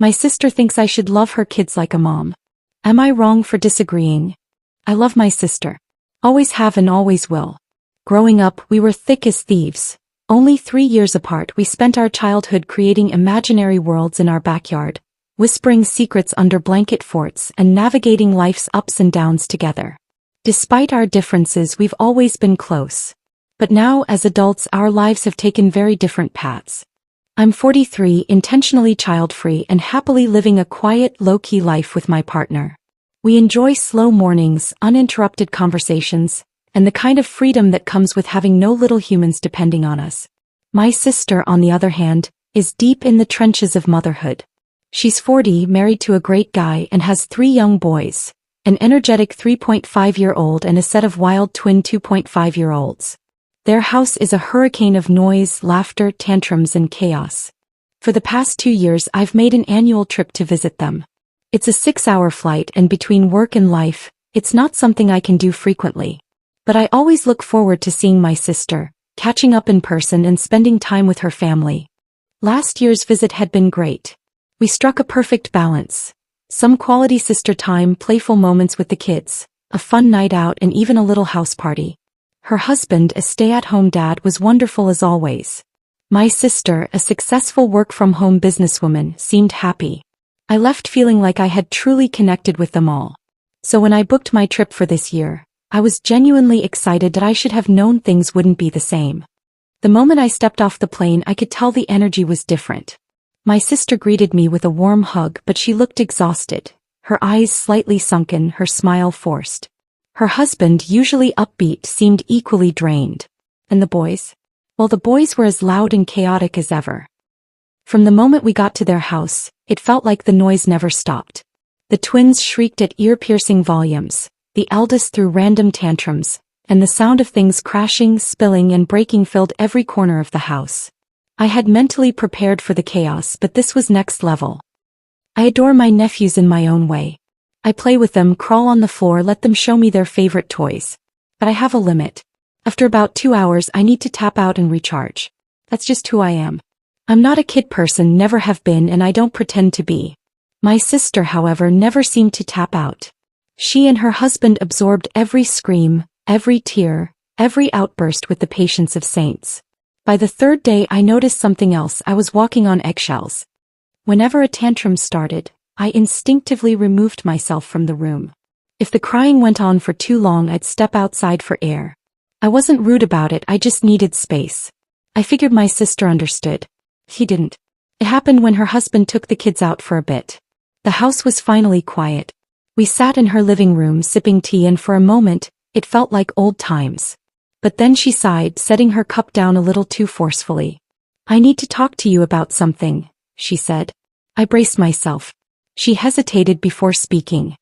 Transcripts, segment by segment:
My sister thinks I should love her kids like a mom. Am I wrong for disagreeing? I love my sister. Always have and always will. Growing up, we were thick as thieves. Only 3 years apart, we spent our childhood creating imaginary worlds in our backyard, whispering secrets under blanket forts and navigating life's ups and downs together. Despite our differences, we've always been close. But now, as adults, our lives have taken very different paths. I'm 43, intentionally child-free and happily living a quiet, low-key life with my partner. We enjoy slow mornings, uninterrupted conversations, and the kind of freedom that comes with having no little humans depending on us. My sister, on the other hand, is deep in the trenches of motherhood. She's 40, married to a great guy, and has 3 young boys, an energetic 3.5-year-old and a set of wild twin 2.5-year-olds. Their house is a hurricane of noise, laughter, tantrums, and chaos. For the past 2 years, I've made an annual trip to visit them. It's a 6-hour flight, and between work and life, it's not something I can do frequently. But I always look forward to seeing my sister, catching up in person and spending time with her family. Last year's visit had been great. We struck a perfect balance. Some quality sister time, playful moments with the kids, a fun night out, and even a little house party. Her husband, a stay-at-home dad, was wonderful as always. My sister, a successful work-from-home businesswoman, seemed happy. I left feeling like I had truly connected with them all. So when I booked my trip for this year, I was genuinely excited that I should have known things wouldn't be the same. The moment I stepped off the plane, I could tell the energy was different. My sister greeted me with a warm hug, but she looked exhausted, her eyes slightly sunken, her smile forced. Her husband, usually upbeat, seemed equally drained. And the boys? Well, the boys were as loud and chaotic as ever. From the moment we got to their house, it felt like the noise never stopped. The twins shrieked at ear-piercing volumes, the eldest threw random tantrums, and the sound of things crashing, spilling, and breaking filled every corner of the house. I had mentally prepared for the chaos, but this was next level. I adore my nephews in my own way. I play with them, crawl on the floor, let them show me their favorite toys. But I have a limit. After about 2 hours, I need to tap out and recharge. That's just who I am. I'm not a kid person, never have been, and I don't pretend to be. My sister, however, never seemed to tap out. She and her husband absorbed every scream, every tear, every outburst with the patience of saints. By the 3rd day, I noticed something else. I was walking on eggshells. Whenever a tantrum started, I instinctively removed myself from the room. If the crying went on for too long, I'd step outside for air. I wasn't rude about it, I just needed space. I figured my sister understood. She didn't. It happened when her husband took the kids out for a bit. The house was finally quiet. We sat in her living room sipping tea, and for a moment, it felt like old times. But then she sighed, setting her cup down a little too forcefully. I need to talk to you about something, she said. I braced myself. She hesitated before speaking.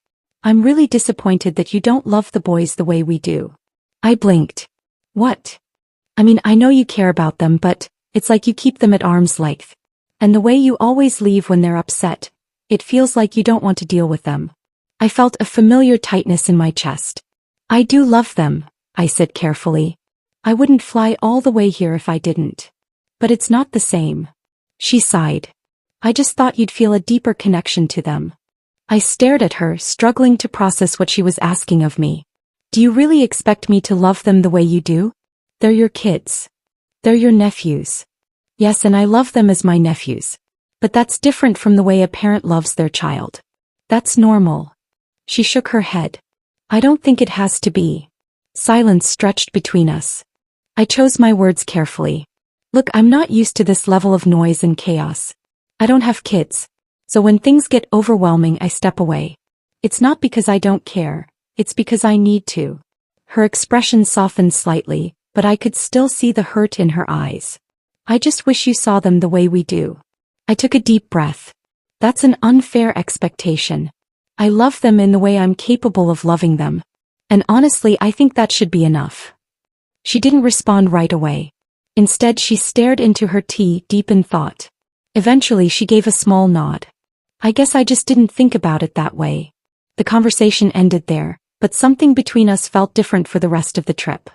I'm really disappointed that you don't love the boys the way we do. I blinked. What? I mean, I know you care about them, but it's like you keep them at arm's length. And the way you always leave when they're upset, it feels like you don't want to deal with them. I felt a familiar tightness in my chest. I do love them, I said carefully. I wouldn't fly all the way here if I didn't. But it's not the same. She sighed. I just thought you'd feel a deeper connection to them. I stared at her, struggling to process what she was asking of me. Do you really expect me to love them the way you do? They're your kids. They're your nephews. Yes, and I love them as my nephews. But that's different from the way a parent loves their child. That's normal. She shook her head. I don't think it has to be. Silence stretched between us. I chose my words carefully. Look, I'm not used to this level of noise and chaos. I don't have kids. So when things get overwhelming, I step away. It's not because I don't care. It's because I need to. Her expression softened slightly, but I could still see the hurt in her eyes. I just wish you saw them the way we do. I took a deep breath. That's an unfair expectation. I love them in the way I'm capable of loving them. And honestly, I think that should be enough. She didn't respond right away. Instead, she stared into her tea, deep in thought. Eventually, she gave a small nod. I guess I just didn't think about it that way. The conversation ended there, but something between us felt different for the rest of the trip.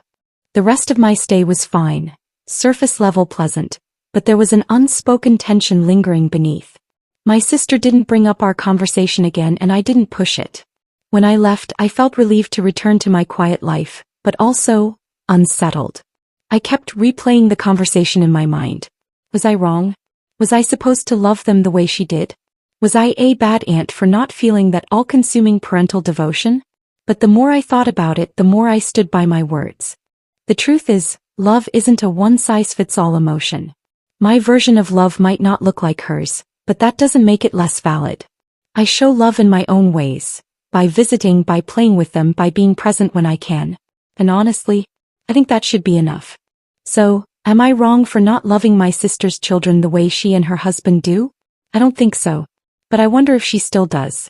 The rest of my stay was fine, surface level pleasant, but there was an unspoken tension lingering beneath. My sister didn't bring up our conversation again and I didn't push it. When I left, I felt relieved to return to my quiet life, but also unsettled. I kept replaying the conversation in my mind. Was I wrong? Was I supposed to love them the way she did? Was I a bad aunt for not feeling that all-consuming parental devotion? But the more I thought about it, the more I stood by my words. The truth is, love isn't a one-size-fits-all emotion. My version of love might not look like hers, but that doesn't make it less valid. I show love in my own ways, by visiting, by playing with them, by being present when I can. And honestly, I think that should be enough. So, am I wrong for not loving my sister's children the way she and her husband do? I don't think so. But I wonder if she still does.